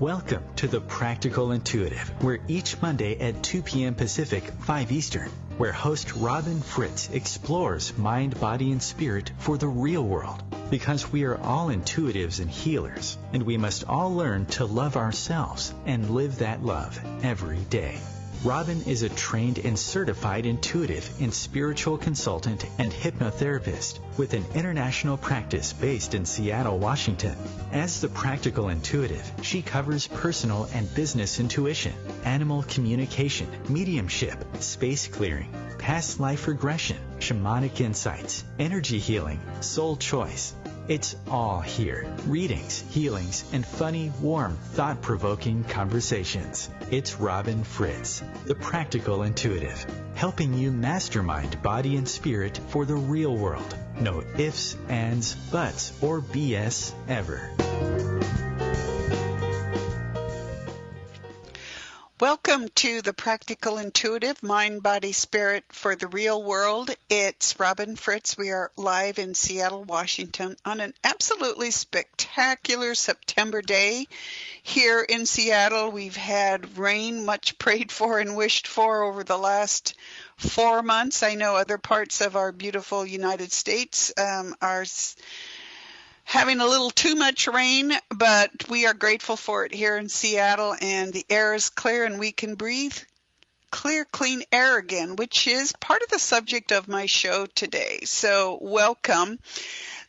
Welcome to The Practical Intuitive, where each Monday at 2 p.m. Pacific, 5 Eastern, where host Robin Fritz explores mind, body, and spirit for the real world. Because we are all intuitives and healers, and we must all learn to love ourselves and live that love every day. Robin is a trained and certified intuitive and spiritual consultant and hypnotherapist with an international practice based in Seattle, Washington. As the Practical Intuitive, she covers personal and business intuition, animal communication, mediumship, space clearing, past life regression, shamanic insights, energy healing, soul choice. It's all here. Readings, healings, and funny, warm, thought-provoking conversations. It's Robin Fritz, the Practical Intuitive, helping you mastermind body and spirit for the real world. No ifs, ands, buts, or BS ever. Welcome to the Practical Intuitive, Mind, Body, Spirit for the Real World. It's Robin Fritz. We are live in Seattle, Washington on an absolutely spectacular September day. Here in Seattle, we've had rain, much prayed for and wished for over the last 4 months. I know other parts of our beautiful United States are having a little too much rain, but we are grateful for it here in Seattle, and the air is clear and we can breathe clear, clean air again, which is part of the subject of my show today. So welcome.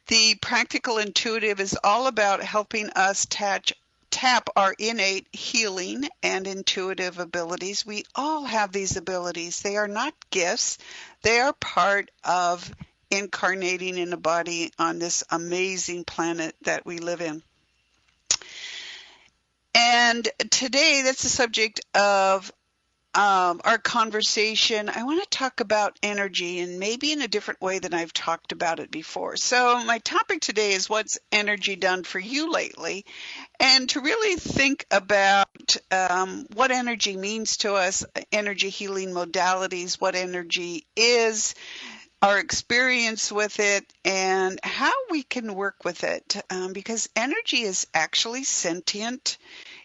The Practical Intuitive is all about helping us tap our innate healing and intuitive abilities. We all have these abilities. They are not gifts. They are part of incarnating in a body on this amazing planet that we live in. And today, that's the subject of our conversation. I want to talk about energy, and maybe in a different way than I've talked about it before. So my topic today is what's energy done for you lately, and to really think about what energy means to us, energy healing modalities, what energy is, our experience with it, and how we can work with it, because energy is actually sentient.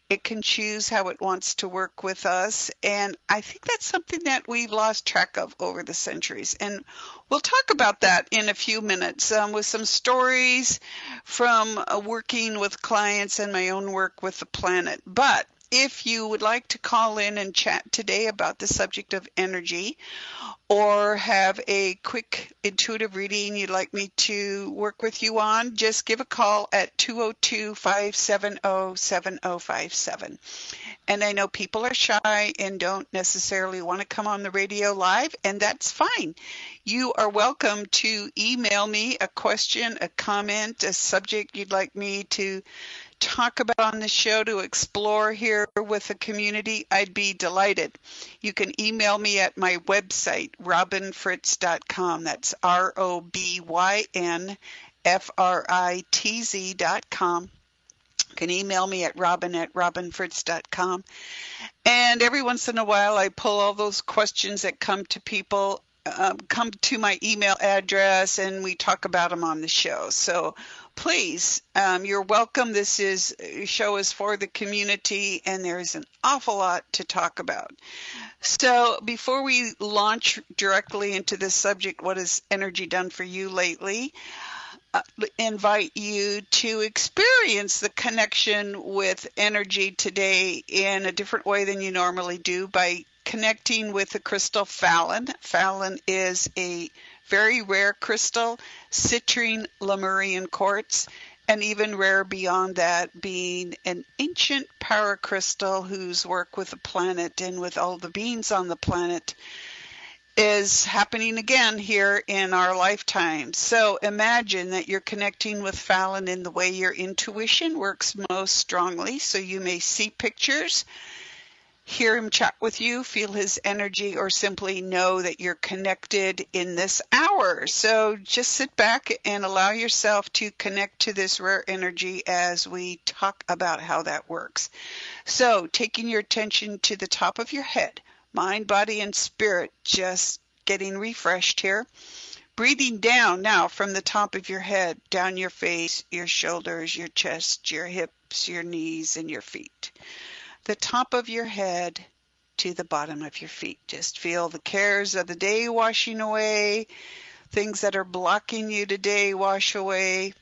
It can choose how it wants to work with us, and I think that's something that we've lost track of over the centuries. And we'll talk about that in a few minutes with some stories from working with clients and my own work with the planet. But if you would like to call in and chat today about the subject of energy, or have a quick intuitive reading you'd like me to work with you on, just give a call at 202-570-7057. And I know people are shy and don't necessarily want to come on the radio live, and that's fine. You are welcome to email me a question, a comment, a subject you'd like me to talk about on the show, to explore here with the community. I'd be delighted. You can email me at my website, robinfritz.com. That's ROBYNFRITZ.com. You can email me at robin@robinfritz.com. And every once in a while, I pull all those questions that come to people, come to my email address, and we talk about them on the show. So please, you're welcome. This show is for the community, and there's an awful lot to talk about. So before we launch directly into this subject, what has energy done for you lately? Invite you to experience the connection with energy today in a different way than you normally do by connecting with the crystal Fallon. Fallon is a very rare crystal, citrine Lemurian quartz, and even rare beyond that, being an ancient paracrystal whose work with the planet and with all the beings on the planet is happening again here in our lifetime. So imagine that you're connecting with Fallon in the way your intuition works most strongly. So you may see pictures, hear him chat with you, feel his energy, or simply know that you're connected in this hour. So just sit back and allow yourself to connect to this rare energy as we talk about how that works. So taking your attention to the top of your head, mind, body, and spirit, just getting refreshed here. Breathing down now from the top of your head, down your face, your shoulders, your chest, your hips, your knees, and your feet. The top of your head to the bottom of your feet. Just feel the cares of the day washing away, things that are blocking you today wash away.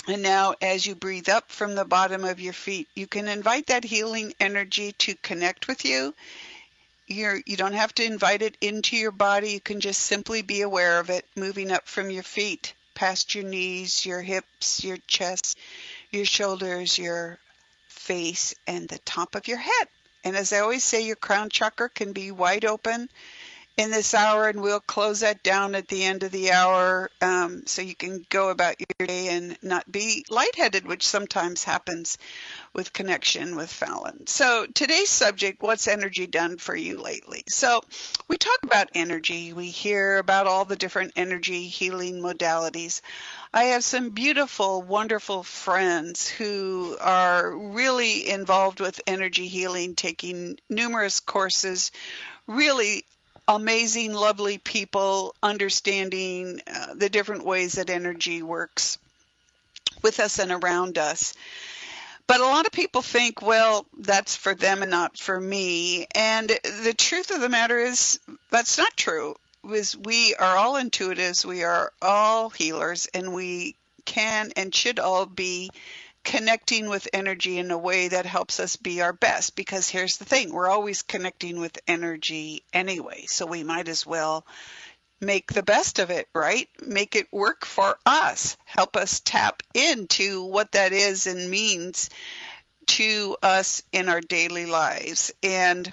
And now as you breathe up from the bottom of your feet, you can invite that healing energy to connect with you. You don't have to invite it into your body. You can just simply be aware of it, moving up from your feet, past your knees, your hips, your chest, your shoulders, your face, and the top of your head. And as I always say, your crown chakra can be wide open in this hour, and we'll close that down at the end of the hour, so you can go about your day and not be lightheaded, which sometimes happens with connection with Fallon. So today's subject, what's energy done for you lately? So we talk about energy. We hear about all the different energy healing modalities. I have some beautiful, wonderful friends who are really involved with energy healing, taking numerous courses, really amazing, lovely people, understanding the different ways that energy works with us and around us. But a lot of people think, well, that's for them and not for me. And the truth of the matter is that's not true. We are all intuitives, we are all healers, and we can and should all be connecting with energy in a way that helps us be our best. Because here's the thing, we're always connecting with energy anyway, so we might as well make the best of it, right? Make it work for us. Help us tap into what that is and means to us in our daily lives. And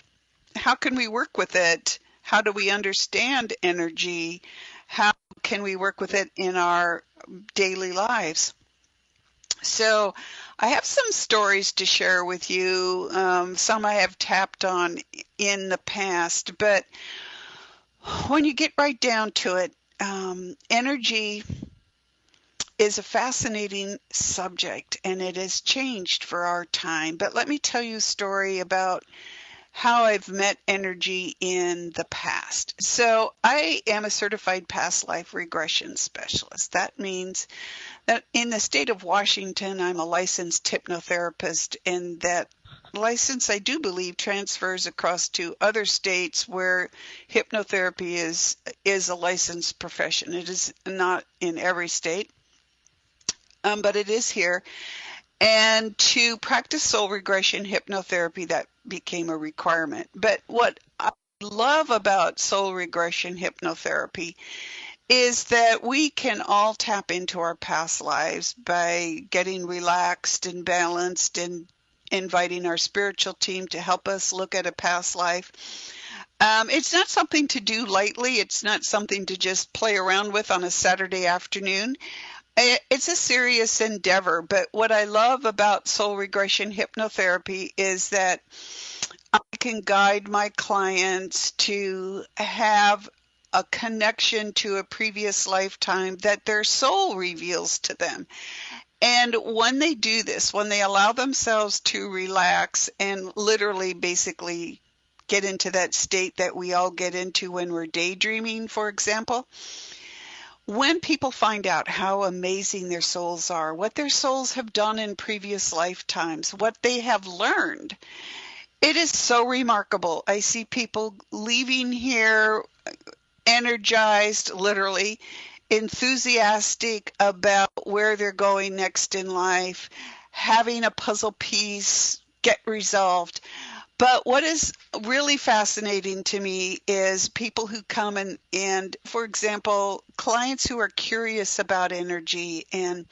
how can we work with it? How do we understand energy? How can we work with it in our daily lives? So I have some stories to share with you. Some I have tapped on in the past, but when you get right down to it, energy is a fascinating subject, and it has changed for our time. But let me tell you a story about how I've met energy in the past. So I am a certified past life regression specialist. That means that in the state of Washington, I'm a licensed hypnotherapist, and that license, I do believe, transfers across to other states where hypnotherapy is a licensed profession. It is not in every state, but it is here. And to practice soul regression hypnotherapy, that became a requirement. But what I love about soul regression hypnotherapy is that we can all tap into our past lives by getting relaxed and balanced and inviting our spiritual team to help us look at a past life. It's not something to do lightly. It's not something to just play around with on a Saturday afternoon. It's a serious endeavor, but what I love about soul regression hypnotherapy is that I can guide my clients to have a connection to a previous lifetime that their soul reveals to them. And when they do this, when they allow themselves to relax and literally basically get into that state that we all get into when we're daydreaming, for example, when people find out how amazing their souls are, what their souls have done in previous lifetimes, what they have learned, it is so remarkable. I see people leaving here energized, literally, enthusiastic about where they're going next in life, having a puzzle piece get resolved. But what is really fascinating to me is people who come and, for example, clients who are curious about energy and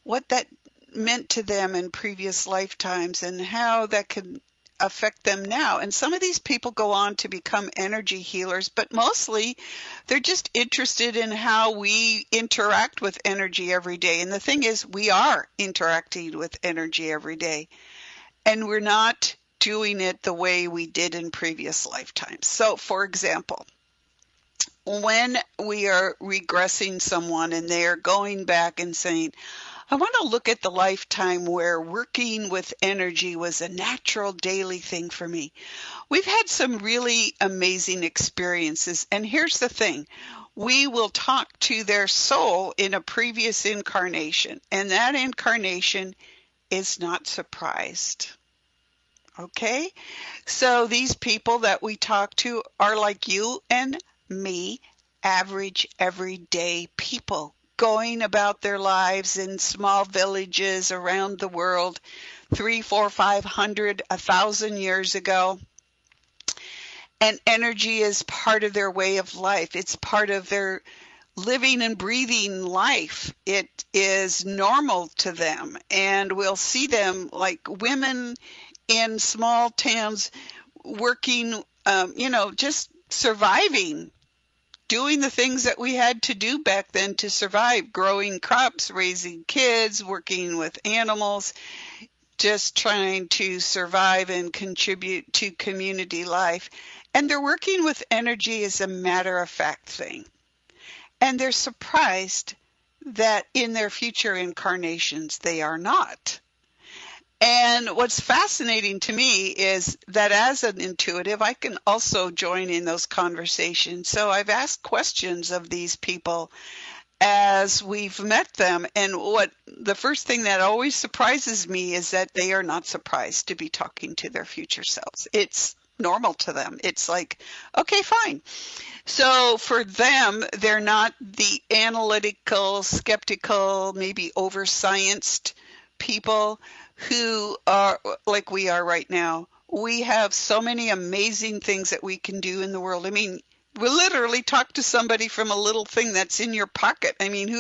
what that meant to them in previous lifetimes and how that could affect them now. And some of these people go on to become energy healers, but mostly they're just interested in how we interact with energy every day. And the thing is, we are interacting with energy every day, and we're not doing it the way we did in previous lifetimes. So, for example, when we are regressing someone and they are going back and saying, I want to look at the lifetime where working with energy was a natural daily thing for me. We've had some really amazing experiences. And here's the thing. we will talk to their soul in a previous incarnation, and that incarnation is not surprised. Okay? So these people that we talk to are like you and me, average, everyday people going about their lives in small villages around the world 3, 4, 500, 1,000 years ago. And energy is part of their way of life. It's part of their living and breathing life. It is normal to them. And we'll see them like women in small towns working, just surviving, doing the things that we had to do back then to survive, growing crops, raising kids, working with animals, just trying to survive and contribute to community life. And they're working with energy as a matter of fact thing. And they're surprised that in their future incarnations, they are not. And what's fascinating to me is that as an intuitive, I can also join in those conversations. So I've asked questions of these people as we've met them. And what the first thing that always surprises me is that they are not surprised to be talking to their future selves. It's normal to them. It's like, okay, fine. So for them, they're not the analytical, skeptical, maybe over-scienced people who are like we are right now. We have so many amazing things that we can do in the world. I mean, we literally talk to somebody from a little thing that's in your pocket. I mean,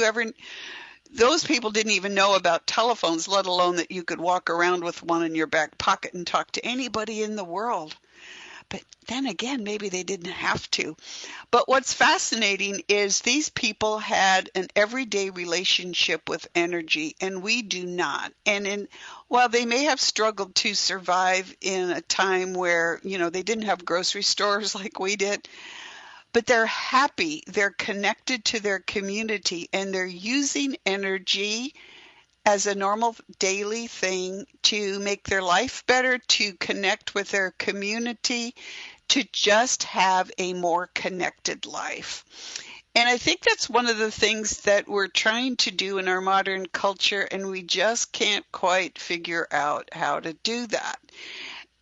those people didn't even know about telephones, let alone that you could walk around with one in your back pocket and talk to anybody in the world. But then again, maybe they didn't have to. But what's fascinating is these people had an everyday relationship with energy, and we do not. And while they may have struggled to survive in a time where, they didn't have grocery stores like we did, but they're happy, they're connected to their community, and they're using energy as a normal daily thing to make their life better, to connect with their community, to just have a more connected life. And I think that's one of the things that we're trying to do in our modern culture, and we just can't quite figure out how to do that.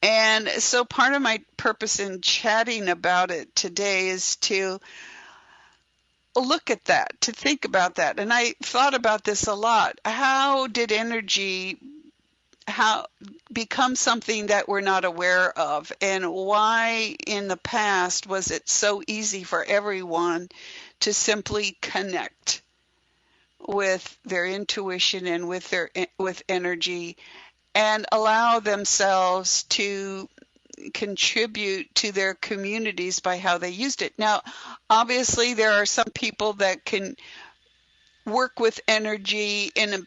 And so part of my purpose in chatting about it today is to look at that, to think about that. And I thought about this a lot. How did energy become something that we're not aware of? And why in the past was it so easy for everyone to simply connect with their intuition and with energy and allow themselves to contribute to their communities by how they used it? Now, obviously, there are some people that can work with energy in a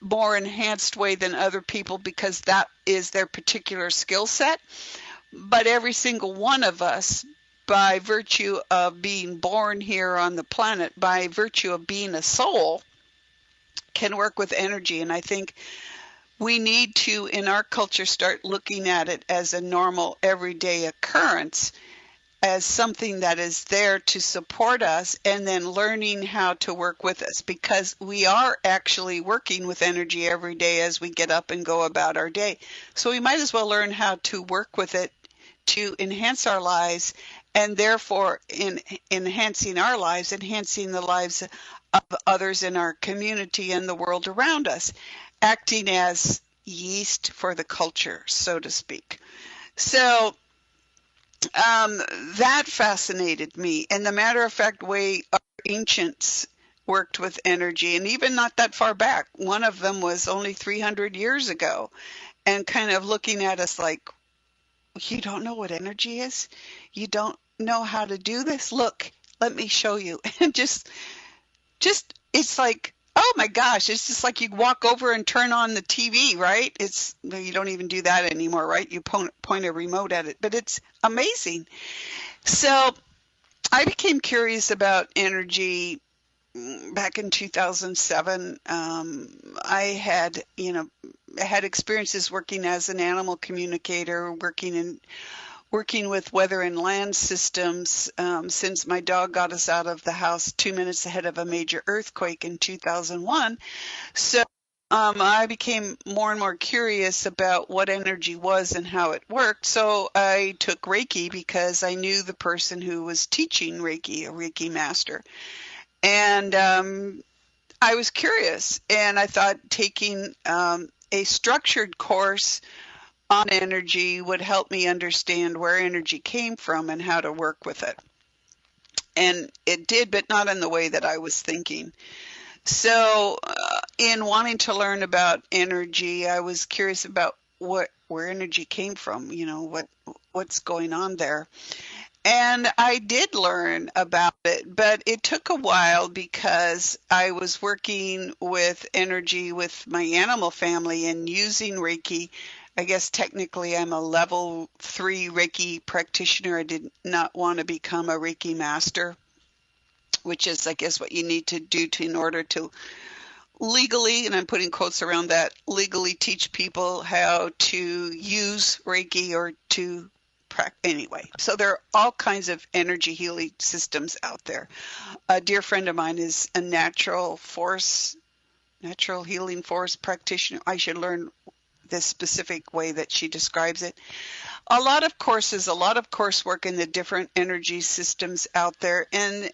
more enhanced way than other people because that is their particular skill set. But every single one of us, by virtue of being born here on the planet, by virtue of being a soul, can work with energy. And I think we need to, in our culture, start looking at it as a normal, everyday occurrence, as something that is there to support us, and then learning how to work with us, because we are actually working with energy every day as we get up and go about our day. So we might as well learn how to work with it to enhance our lives, and therefore in enhancing our lives, enhancing the lives of others in our community and the world around us, acting as yeast for the culture, so to speak. So that fascinated me. And the matter-of-fact way our ancients worked with energy, and even not that far back. One of them was only 300 years ago, and kind of looking at us like, you don't know what energy is? You don't know how to do this? Look, let me show you. And just it's like, oh my gosh, it's just like you walk over and turn on the TV, right? You don't even do that anymore, right? You point a remote at it, but it's amazing. So I became curious about energy back in 2007. I had experiences working as an animal communicator, working working with weather and land systems since my dog got us out of the house 2 minutes ahead of a major earthquake in 2001. So I became more and more curious about what energy was and how it worked. So I took Reiki because I knew the person who was teaching Reiki, a Reiki master. And I was curious, and I thought taking a structured course on energy would help me understand where energy came from and how to work with it. And it did, but not in the way that I was thinking. So, in wanting to learn about energy, I was curious about where energy came from, what's going on there. And I did learn about it, but it took a while because I was working with energy with my animal family and using Reiki. I guess technically I'm a level 3 Reiki practitioner. I did not want to become a Reiki master, which is, I guess, what you need to do in order to legally, and I'm putting quotes around that, legally teach people how to use Reiki or to anyway. So there are all kinds of energy healing systems out there. A dear friend of mine is a natural healing force practitioner. I should learn this specific way that she describes it. A lot of coursework in the different energy systems out there, and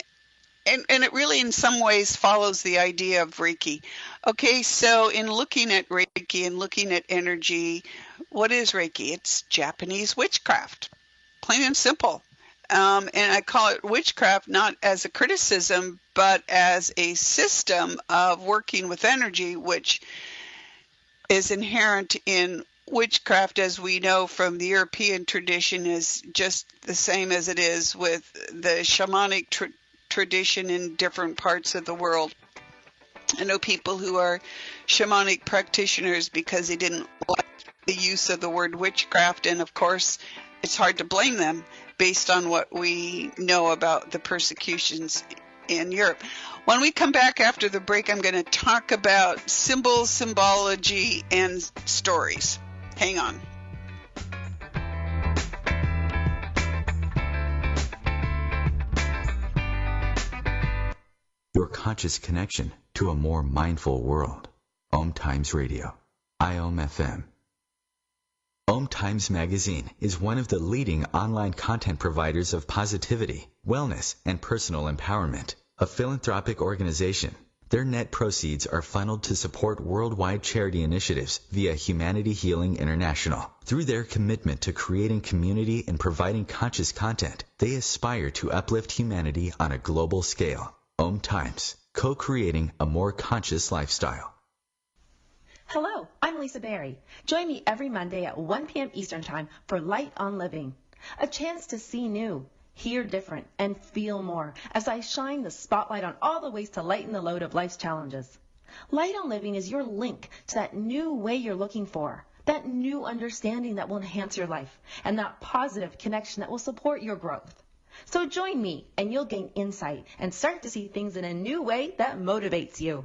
it really in some ways follows the idea of Reiki. Okay, so in looking at Reiki and looking at energy, what is Reiki? It's Japanese witchcraft, plain and simple. And I call it witchcraft not as a criticism, but as a system of working with energy, which is inherent in witchcraft, as we know from the European tradition, is just the same as it is with the shamanic tradition in different parts of the world. I know people who are shamanic practitioners because they didn't like the use of the word witchcraft, and of course it's hard to blame them based on what we know about the persecutions in Europe. When we come back after the break, I'm going to talk about symbols, symbology, and stories. Hang on. Your conscious connection to a more mindful world. OMTimes Radio. IOM-FM. OMTimes Magazine is one of the leading online content providers of positivity, wellness, and personal empowerment. A philanthropic organization, their net proceeds are funneled to support worldwide charity initiatives via Humanity Healing International. Through their commitment to creating community and providing conscious content, they aspire to uplift humanity on a global scale. OMTimes, co-creating a more conscious lifestyle. Hello, I'm Lisa Berry. Join me every Monday at 1 p.m. Eastern Time for Light on Living, a chance to see new, hear different, and feel more as I shine the spotlight on all the ways to lighten the load of life's challenges. Light on Living is your link to that new way you're looking for, that new understanding that will enhance your life, and that positive connection that will support your growth. So join me and you'll gain insight and start to see things in a new way that motivates you.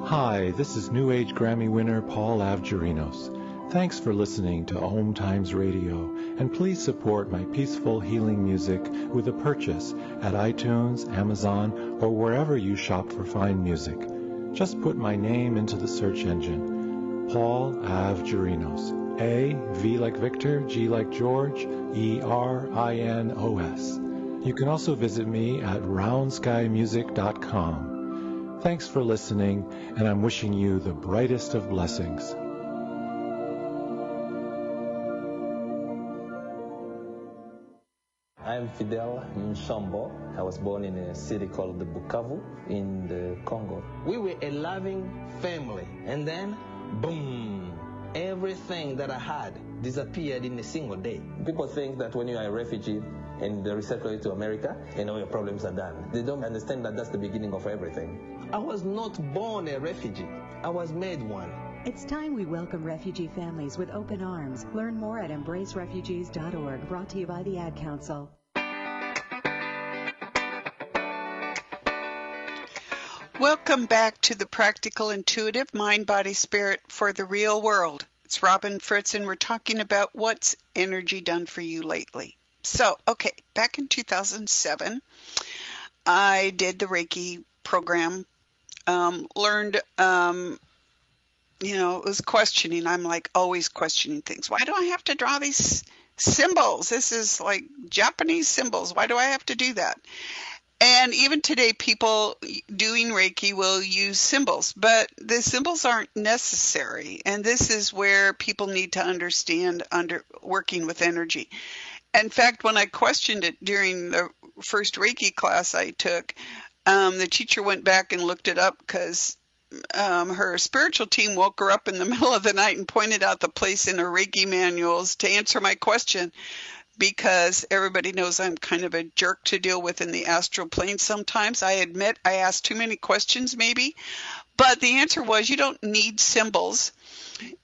Hi, this is New Age Grammy winner Paul Avgerinos. Thanks for listening to OMTimes Radio, and please support my peaceful healing music with a purchase at iTunes, Amazon, or wherever you shop for fine music. Just put my name into the search engine, Paul Avgerinos. A, V like Victor, G like George, E-R-I-N-O-S. You can also visit me at roundskymusic.com. Thanks for listening, and I'm wishing you the brightest of blessings. I'm Fidel Nsombo. I was born in a city called the Bukavu in the Congo. We were a loving family, and then, boom, everything that I had disappeared in a single day. People think that when you are a refugee and they resettle you to America, your problems are done. They don't understand that that's the beginning of everything. I was not born a refugee. I was made one. It's time we welcome refugee families with open arms. Learn more at embracerefugees.org, brought to you by the Ad Council. Welcome back to the Practical Intuitive Mind, Body, Spirit for the Real World. It's Robin Fritz, and we're talking about what's energy done for you lately. So, okay, back in 2007, I did the Reiki program, learned, it was questioning. I'm like always questioning things. Why do I have to draw these symbols? This is like Japanese symbols. Why do I have to do that? And even today, people doing Reiki will use symbols, but the symbols aren't necessary. And this is where people need to understand working with energy. In fact, when I questioned it during the first Reiki class I took, the teacher went back and looked it up because her spiritual team woke her up in the middle of the night and pointed out the place in her Reiki manuals to answer my question, because everybody knows I'm kind of a jerk to deal with in the astral plane sometimes. I admit I asked too many questions maybe, but the answer was you don't need symbols.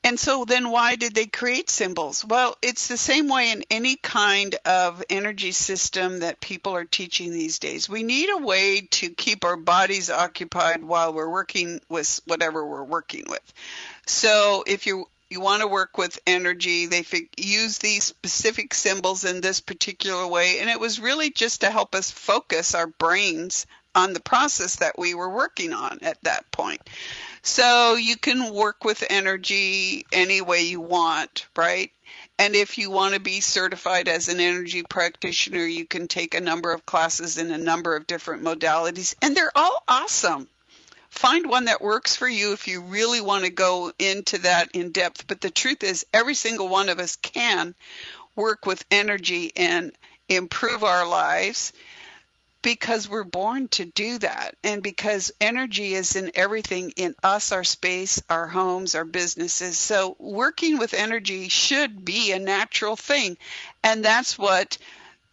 And so then why did they create symbols? Well, it's the same way in any kind of energy system that people are teaching these days. We need a way to keep our bodies occupied while we're working with whatever we're working with. So if you want to work with energy, they use these specific symbols in this particular way. And it was really just to help us focus our brains on the process that we were working on at that point. So you can work with energy any way you want, right? And if you want to be certified as an energy practitioner, you can take a number of classes in a number of different modalities, and they're all awesome. Find one that works for you if you really want to go into that in depth. But the truth is, every single one of us can work with energy and improve our lives because we're born to do that. And because energy is in everything in us, our space, our homes, our businesses. So working with energy should be a natural thing. And that's what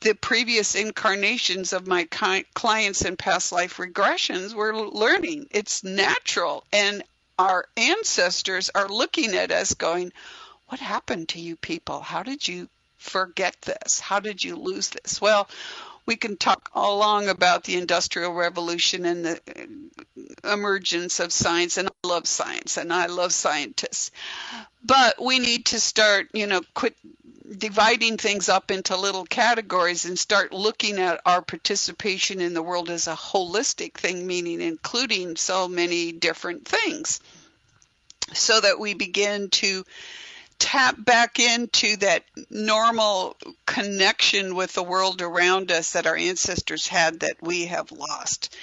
the previous incarnations of my clients in past life regressions were learning. It's natural. And our ancestors are looking at us going, what happened to you people? How did you forget this? How did you lose this? Well, we can talk all along about the Industrial Revolution and the emergence of science, and I love science and I love scientists. But we need to start, quit dividing things up into little categories and start looking at our participation in the world as a holistic thing, meaning including so many different things, so that we begin to tap back into that normal connection with the world around us that our ancestors had that we have lost.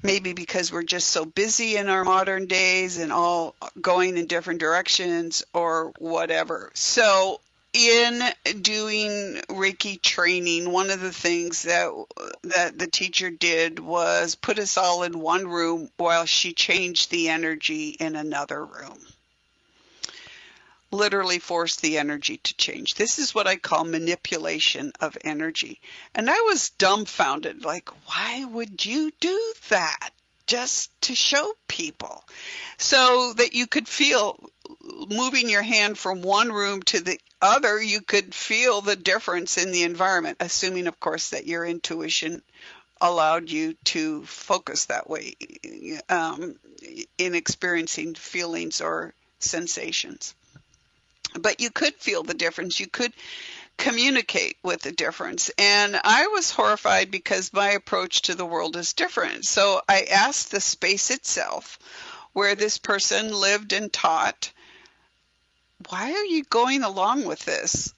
Maybe because we're just so busy in our modern days and all going in different directions or whatever. So in doing Reiki training, one of the things that the teacher did was put us all in one room while she changed the energy in another room. Literally force the energy to change. This is what I call manipulation of energy. And I was dumbfounded, like, why would you do that? Just to show people. So that you could feel, moving your hand from one room to the other, you could feel the difference in the environment, assuming, of course, that your intuition allowed you to focus that way in experiencing feelings or sensations. But you could feel the difference. You could communicate with the difference. And I was horrified because my approach to the world is different. So I asked the space itself, where this person lived and taught, why are you going along with this?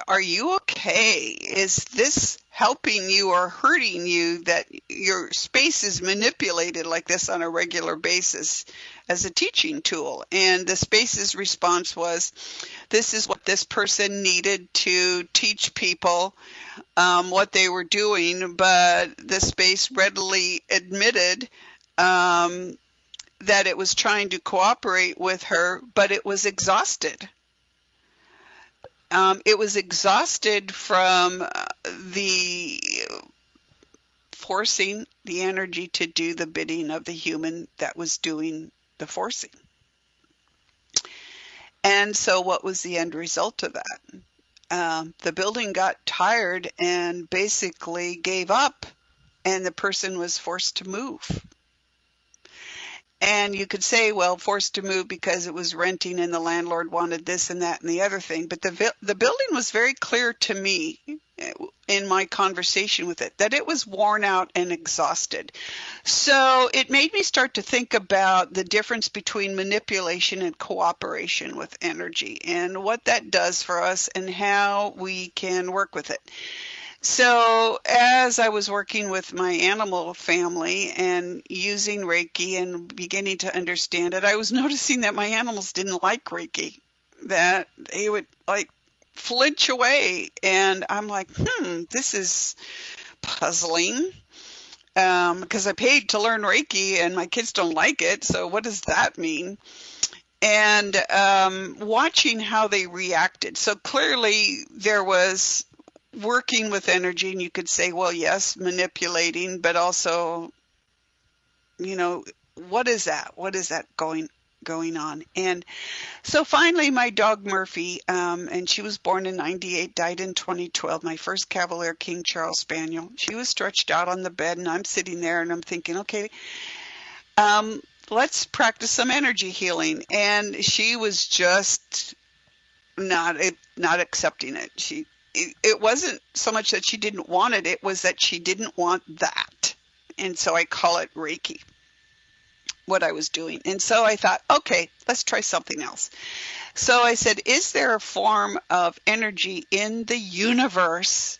Are you okay? Is this helping you or hurting you that your space is manipulated like this on a regular basis as a teaching tool? And the space's response was, this is what this person needed to teach people what they were doing, but the space readily admitted that it was trying to cooperate with her, but it was exhausted. It was exhausted from the forcing the energy to do the bidding of the human that was doing the forcing. And so what was the end result of that? The building got tired and basically gave up, and the person was forced to move. And you could say, well, forced to move because it was renting and the landlord wanted this and that and the other thing. But the building was very clear to me in my conversation with it that it was worn out and exhausted. So it made me start to think about the difference between manipulation and cooperation with energy and what that does for us and how we can work with it. So, as I was working with my animal family and using Reiki and beginning to understand it, I was noticing that my animals didn't like Reiki, that they would like flinch away. And I'm like, this is puzzling because I paid to learn Reiki and my kids don't like it. So, what does that mean? And watching how they reacted. So, clearly, there was working with energy, and you could say, well, yes, manipulating, but also, what is that? What is that going on? And so finally, my dog Murphy, and she was born in '98, died in 2012, my first Cavalier King Charles Spaniel. She was stretched out on the bed, and I'm sitting there, and I'm thinking, okay, let's practice some energy healing. And she was just not accepting it. It wasn't so much that she didn't want it, it was that she didn't want that. And so I call it Reiki, what I was doing. And so I thought, okay, let's try something else. So I said, is there a form of energy in the universe?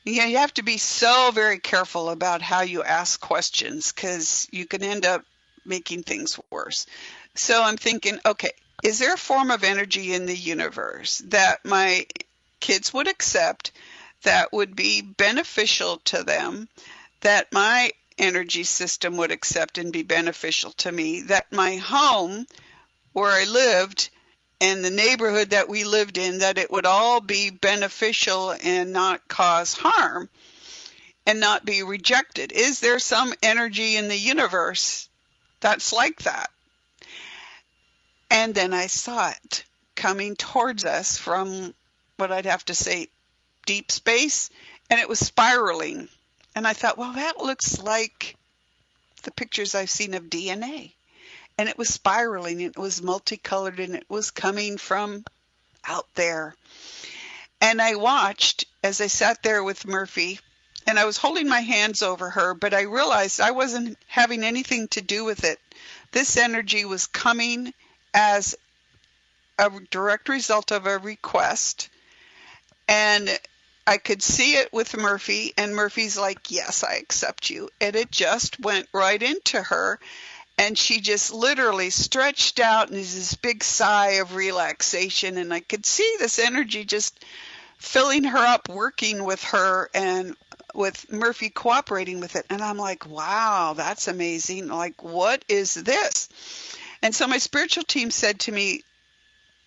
You have to be so very careful about how you ask questions because you can end up making things worse. So I'm thinking, okay, is there a form of energy in the universe that my kids would accept, that would be beneficial to them, that my energy system would accept and be beneficial to me, that my home where I lived and the neighborhood that we lived in, that it would all be beneficial and not cause harm and not be rejected? Is there some energy in the universe that's like that? And then I saw it coming towards us from what I'd have to say deep space, and it was spiraling. And I thought, well, that looks like the pictures I've seen of DNA. And it was spiraling, it was multicolored, and it was coming from out there. And I watched as I sat there with Murphy, and I was holding my hands over her, but I realized I wasn't having anything to do with it. This energy was coming as a direct result of a request. And I could see it with Murphy, and Murphy's like, yes, I accept you. And it just went right into her, and she just literally stretched out and there's this big sigh of relaxation, and I could see this energy just filling her up, working with her, and with Murphy cooperating with it. And I'm like, wow, that's amazing. Like, what is this? And so my spiritual team said to me,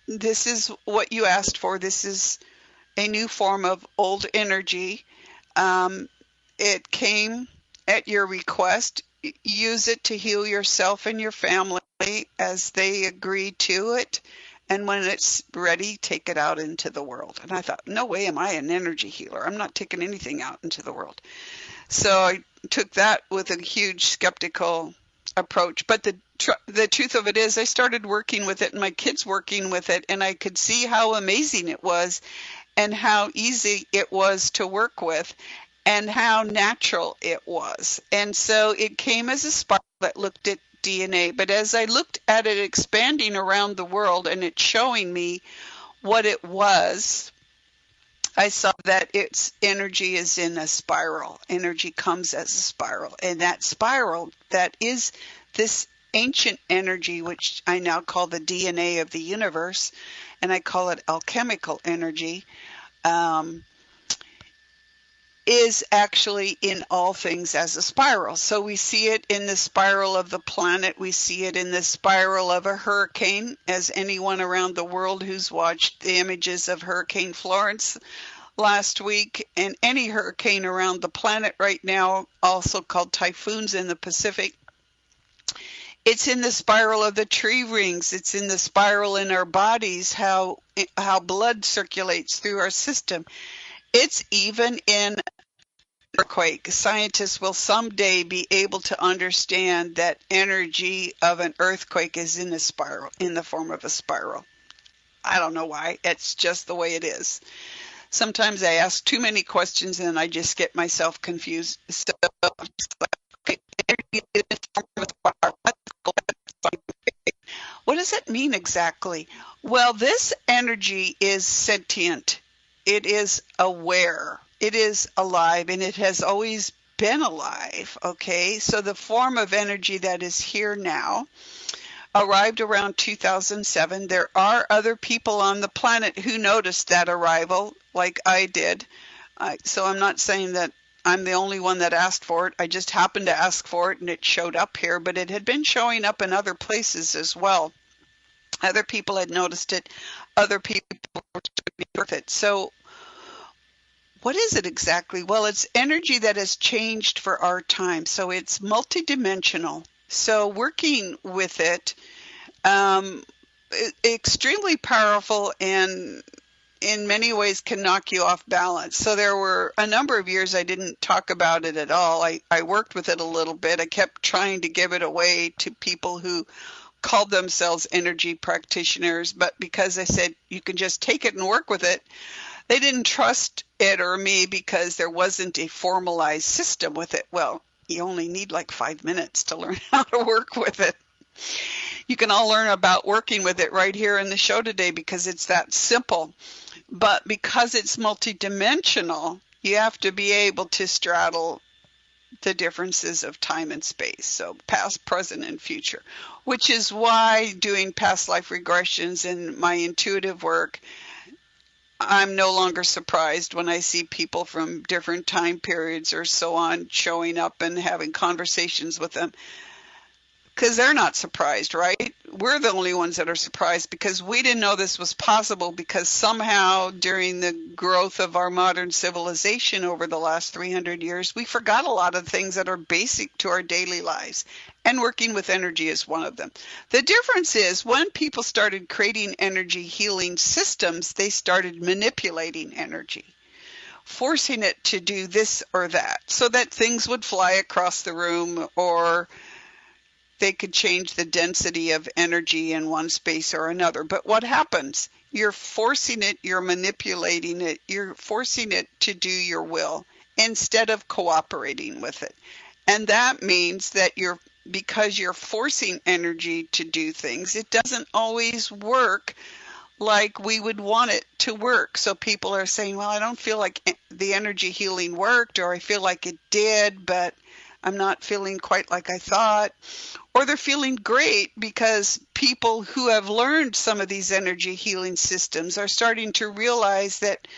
this is what you asked for. This is a new form of old energy. It came at your request. Use it to heal yourself and your family as they agree to it. And when it's ready, take it out into the world. And I thought, no way am I an energy healer. I'm not taking anything out into the world. So I took that with a huge skeptical approach. But the truth of it is I started working with it, and my kids working with it, and I could see how amazing it was and how easy it was to work with and how natural it was. And so it came as a spark that looked at DNA. But as I looked at it expanding around the world and it showing me what it was, I saw that its energy is in a spiral. Energy comes as a spiral. And that spiral, that is this ancient energy, which I now call the DNA of the universe, and I call it alchemical energy, is actually in all things as a spiral. So we see it in the spiral of the planet. We see it in the spiral of a hurricane, as anyone around the world who's watched the images of Hurricane Florence last week, and any hurricane around the planet right now, also called typhoons in the Pacific. It's in the spiral of the tree rings. It's in the spiral in our bodies, how blood circulates through our system. It's even in earthquake. Scientists will someday be able to understand that energy of an earthquake is in a spiral, in the form of a spiral. I don't know why. It's just the way it is. Sometimes I ask too many questions and I just get myself confused. So, okay, energy is in the form of a spiral. What does it mean exactly? Well, this energy is sentient. It is aware. It is alive, and it has always been alive. Okay, so the form of energy that is here now arrived around 2007. There are other people on the planet who noticed that arrival, like I did. So I'm not saying that I'm the only one that asked for it. I just happened to ask for it and it showed up here, but it had been showing up in other places as well. Other people had noticed it. Other people were with it. So what is it exactly? Well, it's energy that has changed for our time. So it's multidimensional. So working with it, extremely powerful and in many ways can knock you off balance. So there were a number of years I didn't talk about it at all. I worked with it a little bit. I kept trying to give it away to people who called themselves energy practitioners, but because I said you can just take it and work with it, they didn't trust it or me because there wasn't a formalized system with it. Well, you only need like 5 minutes to learn how to work with it. You can all learn about working with it right here in the show today because it's that simple. But because it's multidimensional, you have to be able to straddle the differences of time and space, so past, present, and future, which is why doing past life regressions and my intuitive work, I'm no longer surprised when I see people from different time periods or so on showing up and having conversations with them. Because they're not surprised, right? We're the only ones that are surprised because we didn't know this was possible because somehow during the growth of our modern civilization over the last 300 years, we forgot a lot of things that are basic to our daily lives. And working with energy is one of them. The difference is when people started creating energy healing systems, they started manipulating energy, forcing it to do this or that so that things would fly across the room or they could change the density of energy in one space or another. But what happens? You're forcing it, you're manipulating it, you're forcing it to do your will instead of cooperating with it. And that means that because you're forcing energy to do things, it doesn't always work like we would want it to work. So people are saying, well, I don't feel like the energy healing worked, or I feel like it did, but I'm not feeling quite like I thought. Or they're feeling great because people who have learned some of these energy healing systems are starting to realize that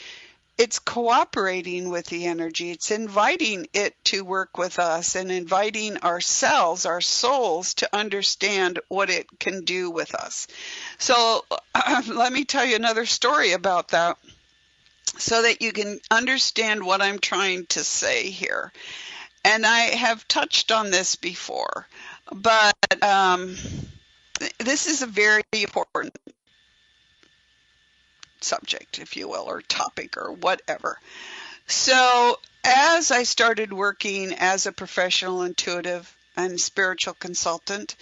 it's cooperating with the energy. It's inviting it to work with us and inviting ourselves, our souls, to understand what it can do with us. So let me tell you another story about that so that you can understand what I'm trying to say here. And I have touched on this before, but this is a very important subject, if you will, or topic or whatever. So as I started working as a professional intuitive and spiritual consultant,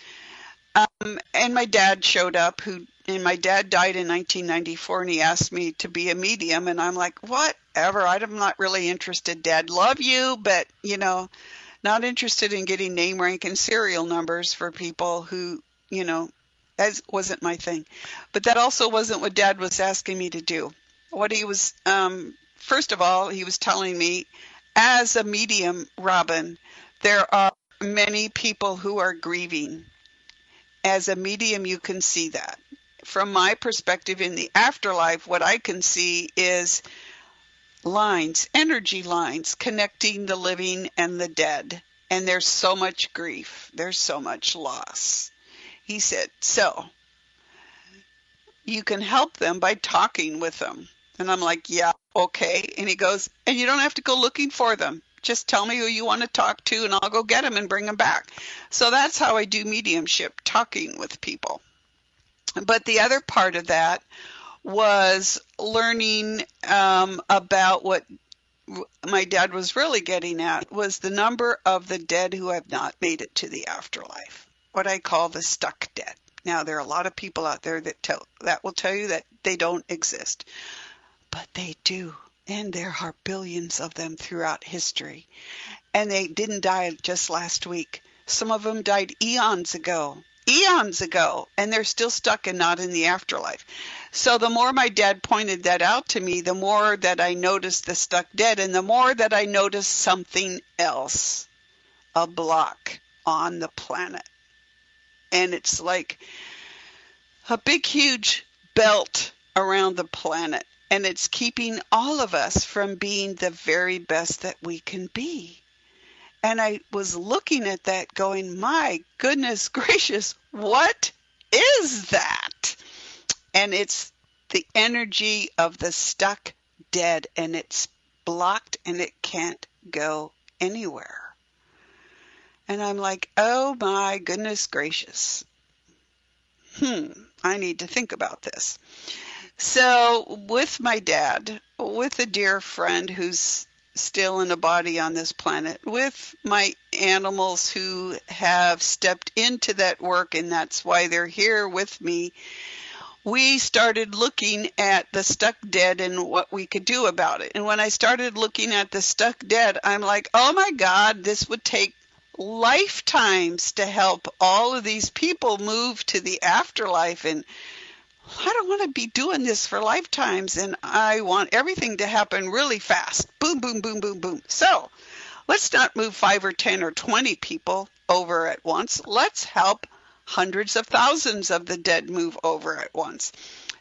and my dad showed up, and my dad died in 1994, and he asked me to be a medium, and I'm like, whatever, I'm not really interested, Dad. Love you, but, not interested in getting name, rank, and serial numbers for people who, that wasn't my thing. But that also wasn't what Dad was asking me to do. What he was, first of all, he was telling me, as a medium, Robin, there are many people who are grieving. As a medium, you can see that. From my perspective in the afterlife, what I can see is lines, energy lines connecting the living and the dead. And there's so much grief. There's so much loss. He said, so you can help them by talking with them. And I'm like, yeah, okay. And he goes, and you don't have to go looking for them. Just tell me who you want to talk to and I'll go get them and bring them back. So that's how I do mediumship, talking with people. But the other part of that was learning about what my dad was really getting at was the number of the dead who have not made it to the afterlife, what I call the stuck dead. Now, there are a lot of people out there that will tell you that they don't exist, but they do. And there are billions of them throughout history. And they didn't die just last week. Some of them died eons ago, and they're still stuck and not in the afterlife. So the more my dad pointed that out to me, the more that I noticed the stuck dead, and the more that I noticed something else, a block on the planet. And it's like a big, huge belt around the planet. And it's keeping all of us from being the very best that we can be. And I was looking at that going, my goodness gracious, what is that? And it's the energy of the stuck dead, and it's blocked and it can't go anywhere. And I'm like, oh my goodness gracious. I need to think about this. So with my dad, with a dear friend who's still in a body on this planet, with my animals who have stepped into that work, and that's why they're here with me, we started looking at the stuck dead and what we could do about it. And when I started looking at the stuck dead, I'm like, oh my God, this would take lifetimes to help all of these people move to the afterlife. And I don't want to be doing this for lifetimes, and I want everything to happen really fast. Boom, boom, boom, boom, boom. So let's not move 5 or 10 or 20 people over at once. Let's help hundreds of thousands of the dead move over at once.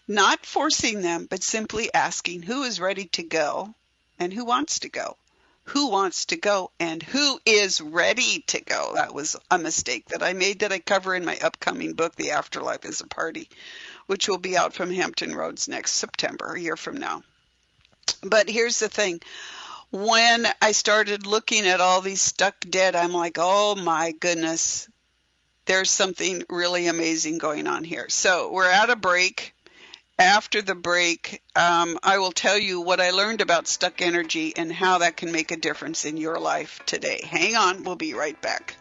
Not forcing them, but simply asking who is ready to go and who wants to go. Who wants to go and who is ready to go. That was a mistake that I made that I cover in my upcoming book, The Afterlife is a Party, which will be out from Hampton Roads next September, a year from now. But here's the thing. When I started looking at all these stuck dead, I'm like, oh my goodness, there's something really amazing going on here. So we're at a break. After the break, I will tell you what I learned about stuck energy and how that can make a difference in your life today. Hang on, we'll be right back.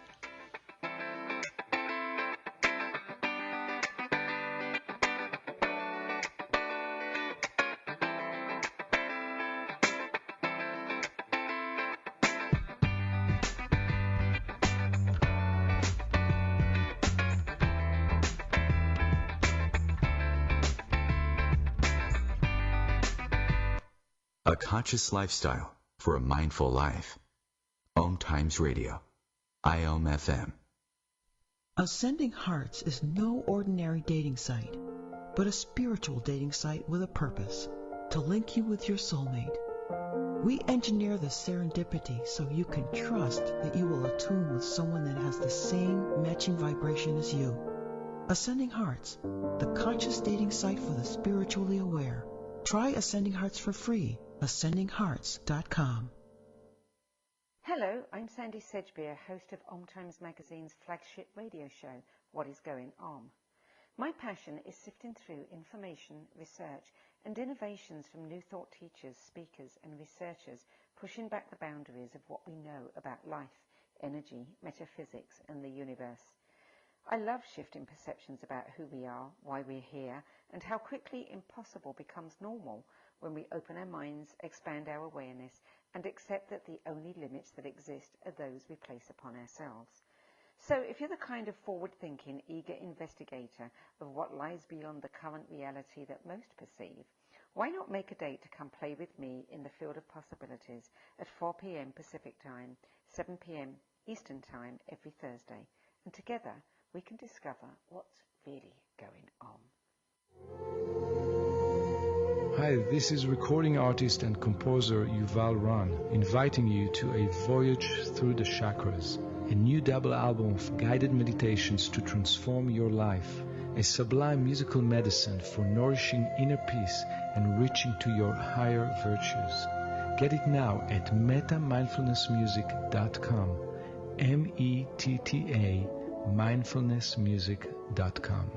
A conscious lifestyle for a mindful life. OMTimes Radio. IOM FM. Ascending Hearts is no ordinary dating site, but a spiritual dating site with a purpose, to link you with your soulmate. We engineer the serendipity so you can trust that you will attune with someone that has the same matching vibration as you. Ascending Hearts, the conscious dating site for the spiritually aware. Try Ascending Hearts for free. AscendingHearts.com. Hello, I'm Sandy Sedgbeer, host of OMTimes Magazine's flagship radio show, What is Going On? My passion is sifting through information, research, and innovations from new thought teachers, speakers, and researchers pushing back the boundaries of what we know about life, energy, metaphysics, and the universe. I love shifting perceptions about who we are, why we're here, and how quickly impossible becomes normal when we open our minds, expand our awareness, and accept that the only limits that exist are those we place upon ourselves. So if you're the kind of forward-thinking, eager investigator of what lies beyond the current reality that most perceive, why not make a date to come play with me in the field of possibilities at 4 p.m. Pacific Time, 7 p.m. Eastern Time every Thursday, and together we can discover what's really going on. Hi, this is recording artist and composer Yuval Ran, inviting you to a voyage through the chakras, a new double album of guided meditations to transform your life, a sublime musical medicine for nourishing inner peace and reaching to your higher virtues. Get it now at metamindfulnessmusic.com, METTA mindfulnessmusic.com.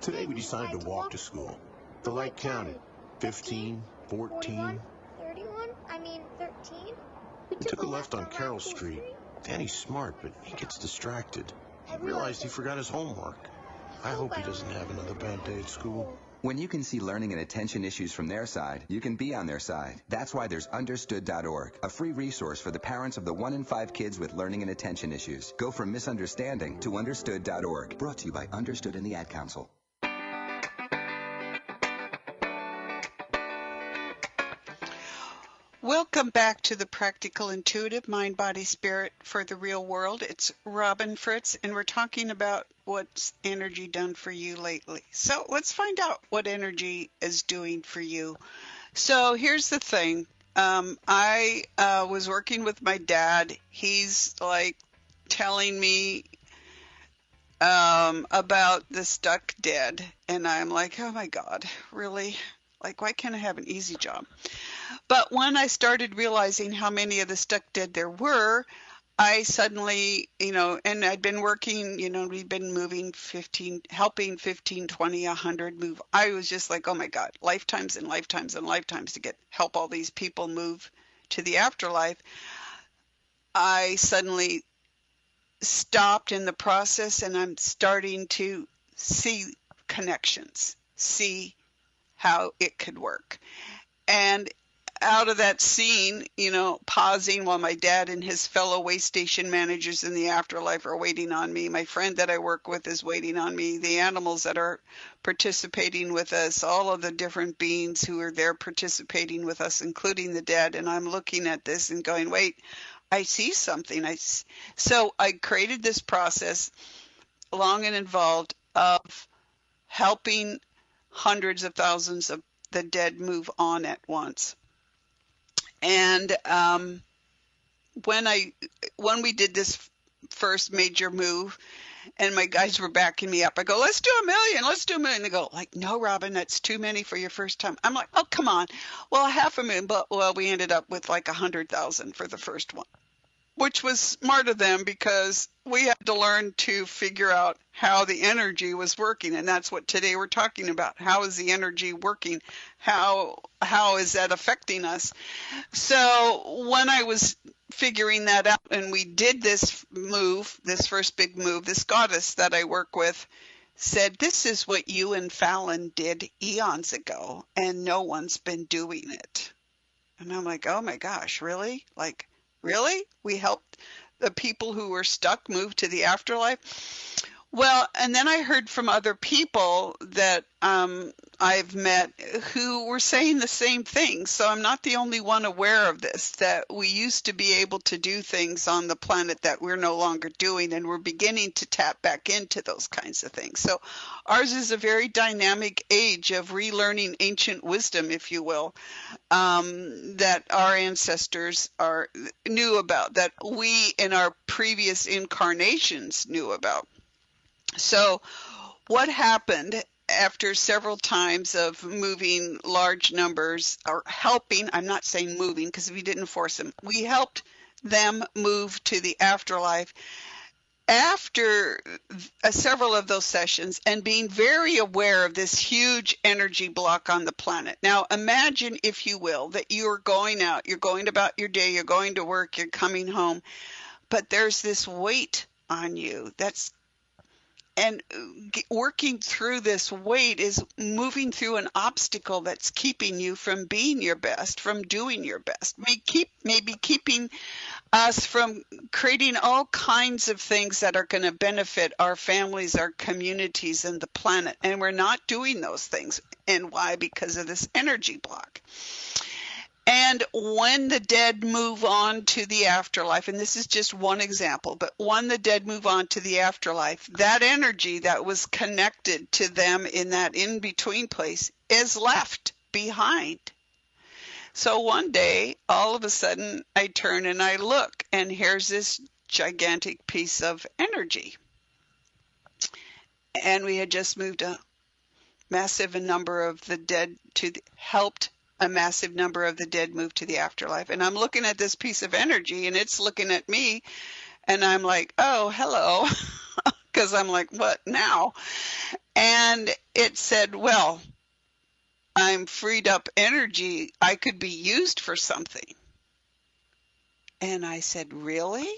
Today we decided to walk to school. The light counted. 15, 14, I mean, 13? We took a left on Carroll Street. Danny's smart, but he gets distracted. He realized he forgot his homework. I hope he doesn't have another bad day at school. When you can see learning and attention issues from their side, you can be on their side. That's why there's Understood.org, a free resource for the parents of the 1 in 5 kids with learning and attention issues. Go from misunderstanding to Understood.org. Brought to you by Understood and the Ad Council. Welcome back to the Practical Intuitive Mind, Body, Spirit for the Real World. It's Robin Fritz, and we're talking about what's energy done for you lately. So let's find out what energy is doing for you. So here's the thing. I was working with my dad. He's like telling me about the stuck dead, and I'm like, oh my God, really? Like, why can't I have an easy job? But when I started realizing how many of the stuck dead there were, I suddenly, and I'd been working, we'd been moving helping 15, 20, 100 move. I was just like, oh my God, lifetimes and lifetimes and lifetimes to help all these people move to the afterlife. I suddenly stopped in the process, and I'm starting to see connections, see how it could work. And out of that scene, pausing while my dad and his fellow way station managers in the afterlife are waiting on me. My friend that I work with is waiting on me. The animals that are participating with us, all of the different beings who are there participating with us, including the dead. And I'm looking at this and going, wait, I see something. So I created this process, long and involved, of helping hundreds of thousands of the dead move on at once. And when we did this first major move, and my guys were backing me up, I go, let's do 1 million, let's do 1 million. They go, like, no, Robin, that's too many for your first time. I'm like, oh, come on. Well, 500,000, but we ended up with like 100,000 for the first one, which was smart of them because we had to learn to figure out how the energy was working. And that's what today we're talking about. How is the energy working? How is that affecting us? So when I was figuring that out and we did this move, this first big move, this goddess that I work with said, this is what you and Fallon did eons ago, and no one's been doing it. And I'm like, oh my gosh, really? Like, really? We helped the people who were stuck move to the afterlife? Well, and then I heard from other people that I've met who were saying the same thing. So I'm not the only one aware of this, that we used to be able to do things on the planet that we're no longer doing, and we're beginning to tap back into those kinds of things. So ours is a very dynamic age of relearning ancient wisdom, if you will, that our ancestors knew about, that we in our previous incarnations knew about. So what happened after several times of moving large numbers, or helping, I'm not saying moving because we didn't force them, we helped them move to the afterlife after several of those sessions, and being very aware of this huge energy block on the planet. Now imagine, if you will, that you're going out, you're going about your day, you're going to work, you're coming home, but there's this weight on you and working through this weight is moving through an obstacle that's keeping you from being your best, from doing your best, maybe keeping us from creating all kinds of things that are going to benefit our families, our communities, and the planet. And we're not doing those things. And why? Because of this energy block. And when the dead move on to the afterlife, and this is just one example, but when the dead move on to the afterlife, that energy that was connected to them in that in-between place is left behind. So one day, all of a sudden, I turn and I look, and here's this gigantic piece of energy. And we had just moved a massive number of the dead helped a massive number of the dead move to the afterlife. And I'm looking at this piece of energy, and it's looking at me, and I'm like, oh, hello, because I'm like, what now? And it said, well, I'm freed up energy. I could be used for something. And I said, really?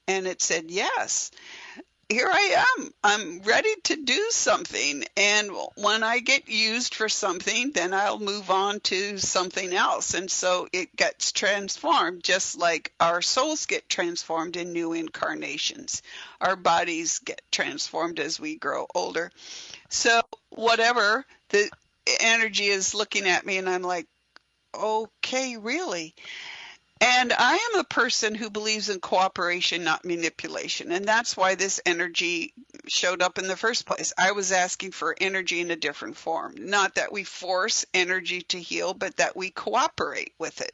And it said, yes. Here I am. I'm ready to do something. And when I get used for something, then I'll move on to something else. And so it gets transformed, just like our souls get transformed in new incarnations. Our bodies get transformed as we grow older. So whatever, the energy is looking at me and I'm like, okay, really? And I am a person who believes in cooperation, not manipulation. And that's why this energy showed up in the first place. I was asking for energy in a different form. Not that we force energy to heal, but that we cooperate with it.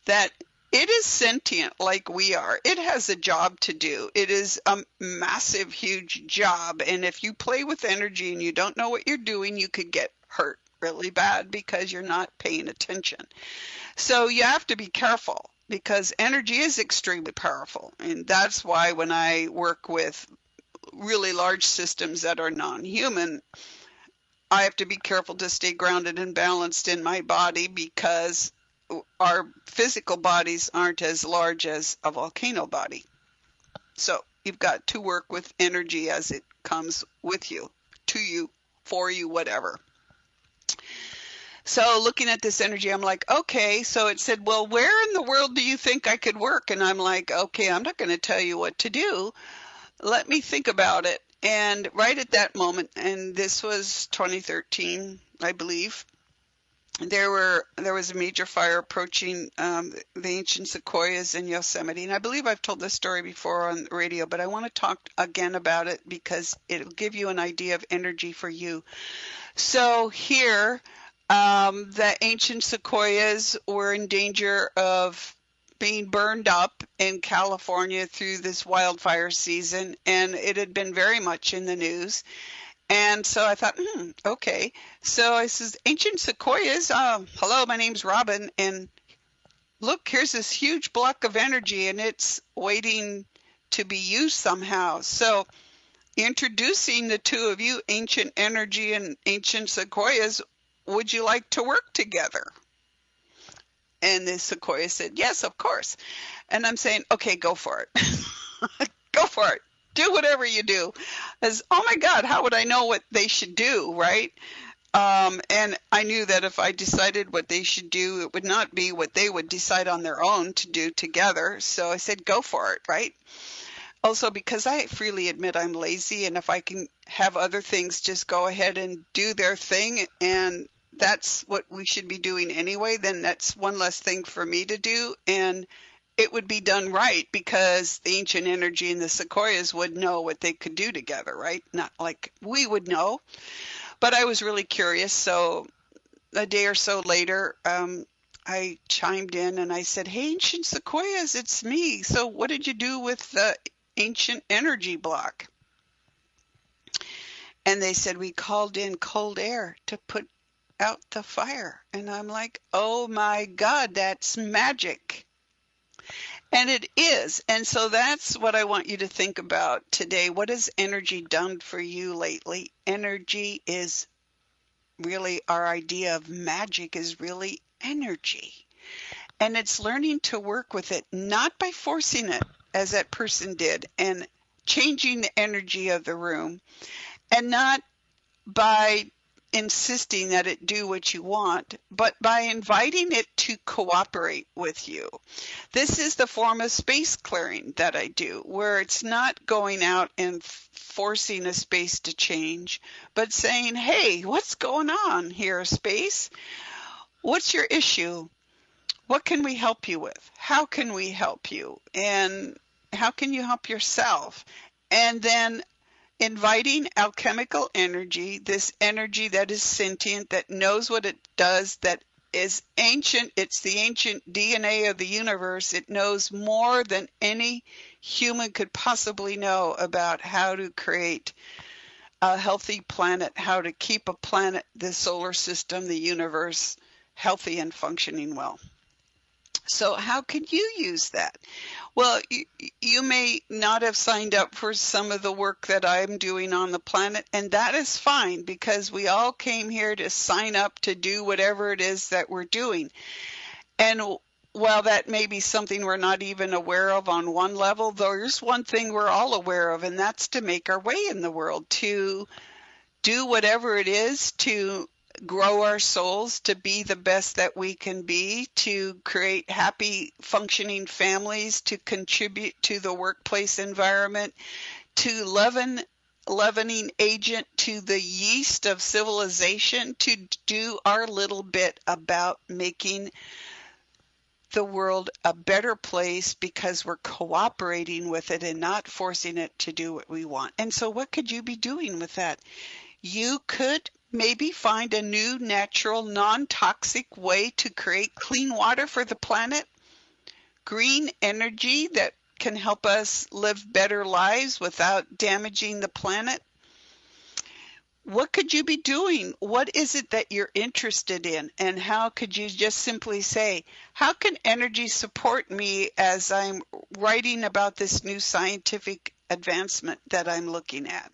That it is sentient like we are. It has a job to do. It is a massive, huge job. And if you play with energy and you don't know what you're doing, you could get hurt really bad because you're not paying attention. So you have to be careful, because energy is extremely powerful. And that's why when I work with really large systems that are non-human, I have to be careful to stay grounded and balanced in my body, because our physical bodies aren't as large as a volcano body. So you've got to work with energy as it comes with you, to you, for you, whatever. So looking at this energy, I'm like, okay. So it said, well, where in the world do you think I could work? And I'm like, okay, I'm not going to tell you what to do. Let me think about it. And right at that moment, and this was 2013, I believe, there was a major fire approaching the ancient sequoias in Yosemite. And I believe I've told this story before on the radio, but I want to talk again about it because it'll give you an idea of energy for you. So here, the ancient sequoias were in danger of being burned up in California through this wildfire season, and it had been very much in the news. And so I thought, okay. So I says, ancient sequoias, hello, my name's Robin, and look, here's this huge block of energy, and it's waiting to be used somehow. So introducing the two of you, ancient energy and ancient sequoias, would you like to work together? And the sequoia said, yes, of course. And I'm saying, okay, go for it. Go for it. Do whatever you do. As, oh my God, how would I know what they should do, right? And I knew that if I decided what they should do, it would not be what they would decide on their own to do together. So I said, go for it, right? Also, because I freely admit I'm lazy, and if I can have other things just go ahead and do their thing, and that's what we should be doing anyway, then that's one less thing for me to do, and it would be done right, because the ancient energy and the sequoias would know what they could do together, right? Not like we would know. But I was really curious, so a day or so later, I chimed in and I said, hey, ancient sequoias, it's me. So what did you do with the ancient energy block? And they said, we called in cold air to put out the fire. And I'm like, oh my God, that's magic. And it is. And so that's what I want you to think about today. What has energy done for you lately? Energy is really, our idea of magic is really energy. And it's learning to work with it, not by forcing it, as that person did, and changing the energy of the room, and not by insisting that it do what you want, but by inviting it to cooperate with you. This is the form of space clearing that I do, where it's not going out and forcing a space to change, but saying, hey, what's going on here, space? What's your issue? What can we help you with? How can we help you? And how can you help yourself? And then inviting alchemical energy, this energy that is sentient, that knows what it does, that is ancient. It's the ancient DNA of the universe. It knows more than any human could possibly know about how to create a healthy planet, how to keep a planet, the solar system, the universe, healthy and functioning well. So how can you use that? Well, you may not have signed up for some of the work that I'm doing on the planet, and that is fine because we all came here to sign up to do whatever it is that we're doing. And while that may be something we're not even aware of on one level, there's one thing we're all aware of, and that's to make our way in the world, to do whatever it is to grow our souls, to be the best that we can be, to create happy, functioning families, to contribute to the workplace environment, to leavening agent to the yeast of civilization, to do our little bit about making the world a better place because we're cooperating with it and not forcing it to do what we want. And so what could you be doing with that? You could maybe find a new, natural, non-toxic way to create clean water for the planet, green energy that can help us live better lives without damaging the planet. What could you be doing? What is it that you're interested in? And how could you just simply say, how can energy support me as I'm writing about this new scientific advancement that I'm looking at?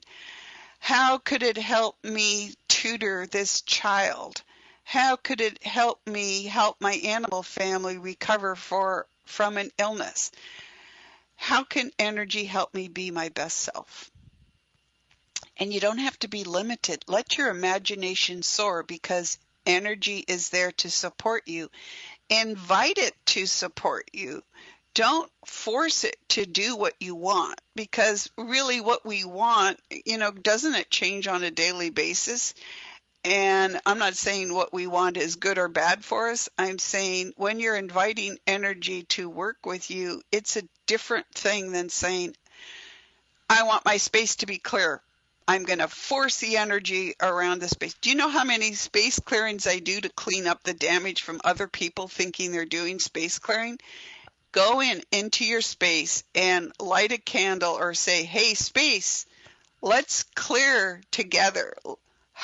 How could it help me tutor this child? How could it help me help my animal family recover from an illness? How can energy help me be my best self? And you don't have to be limited. Let your imagination soar because energy is there to support you. Invite it to support you. Don't force it to do what you want, because really what we want, doesn't it change on a daily basis? And I'm not saying what we want is good or bad for us. I'm saying when you're inviting energy to work with you, it's a different thing than saying, I want my space to be clear. I'm going to force the energy around the space. Do you know how many space clearings I do to clean up the damage from other people thinking they're doing space clearing? Go into your space and light a candle or say, hey, space, let's clear together.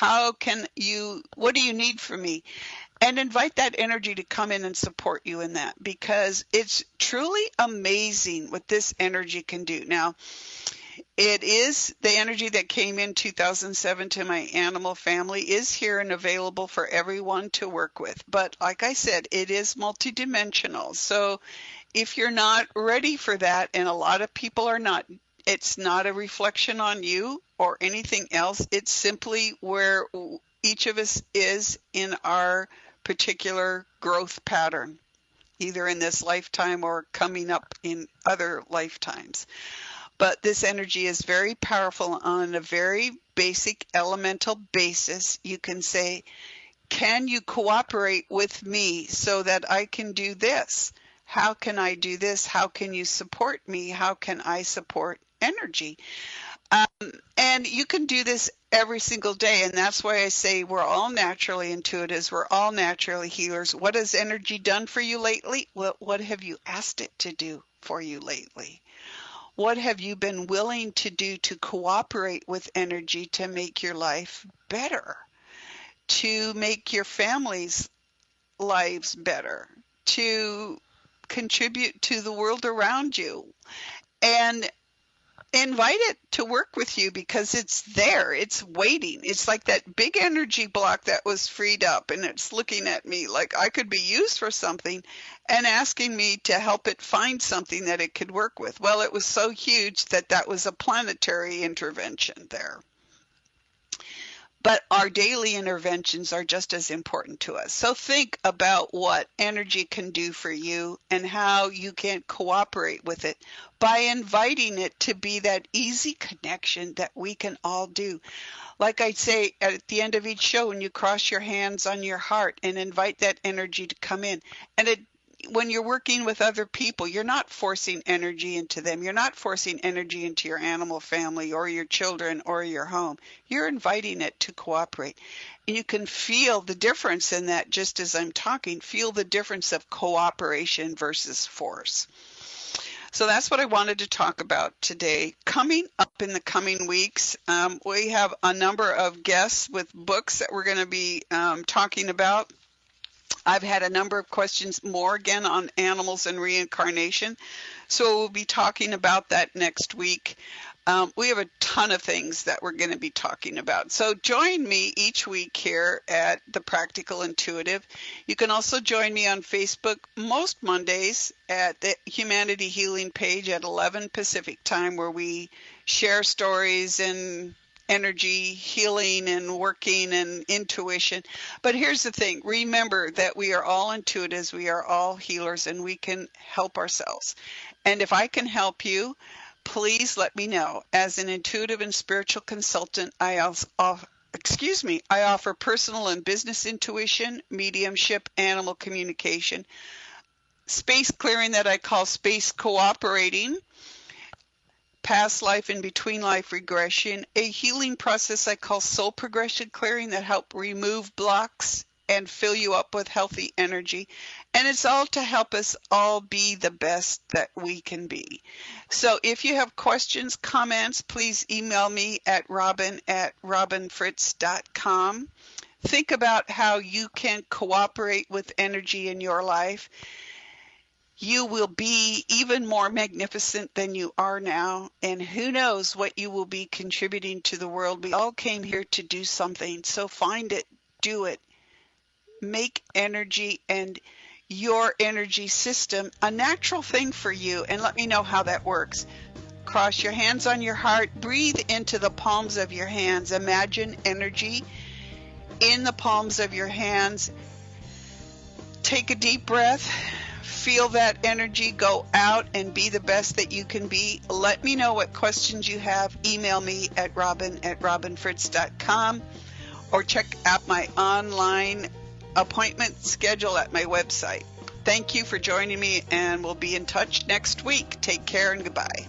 What do you need from me? And invite that energy to come in and support you in that, because it's truly amazing what this energy can do. Now, it is the energy that came in 2007 to my animal family is here and available for everyone to work with. But like I said, it is multidimensional. So if you're not ready for that, and a lot of people are not, it's not a reflection on you or anything else. It's simply where each of us is in our particular growth pattern, either in this lifetime or coming up in other lifetimes. But this energy is very powerful on a very basic elemental basis. You can say, can you cooperate with me so that I can do this? How can I do this? How can you support me? How can I support energy? And you can do this every single day. And that's why I say we're all naturally intuitives. We're all naturally healers. What has energy done for you lately? Well, what have you asked it to do for you lately? What have you been willing to do to cooperate with energy to make your life better, to make your family's lives better, to contribute to the world around you? And invite it to work with you, because it's there, it's waiting. It's like that big energy block that was freed up, and it's looking at me like I could be used for something and asking me to help it find something that it could work with. Well, it was so huge that was a planetary intervention there. But our daily interventions are just as important to us. So think about what energy can do for you and how you can cooperate with it by inviting it to be that easy connection that we can all do. Like I say at the end of each show, when you cross your hands on your heart and invite that energy to come in, and when you're working with other people, you're not forcing energy into them. You're not forcing energy into your animal family or your children or your home. You're inviting it to cooperate. And you can feel the difference in that just as I'm talking. Feel the difference of cooperation versus force. So that's what I wanted to talk about today. Coming up in the coming weeks, we have a number of guests with books that we're going to be talking about. I've had a number of questions more again on animals and reincarnation. So we'll be talking about that next week. We have a ton of things that we're going to be talking about. So join me each week here at The Practical Intuitive. You can also join me on Facebook most Mondays at the Humanity Healing page at 11 Pacific time, where we share stories and energy healing and working and intuition. But here's the thing. Remember that we are all intuitives. We are all healers, and we can help ourselves. And if I can help you, please let me know. As an intuitive and spiritual consultant, I offer personal and business intuition, mediumship, animal communication, space clearing that I call space cooperating, past life and between life regression, a healing process I call soul progression clearing that help remove blocks and fill you up with healthy energy. And it's all to help us all be the best that we can be. So if you have questions, comments, please email me at robin@robinfritz.com. Think about how you can cooperate with energy in your life. You will be even more magnificent than you are now, and who knows what you will be contributing to the world. We all came here to do something, so find it, do it. Make energy and your energy system a natural thing for you, and let me know how that works. Cross your hands on your heart, breathe into the palms of your hands, imagine energy in the palms of your hands. Take a deep breath, feel that energy go out and be the best that you can be. Let me know what questions you have. Email me at robin@robinfritz.com or check out my online appointment schedule at my website. Thank you for joining me, and we'll be in touch next week. Take care and goodbye.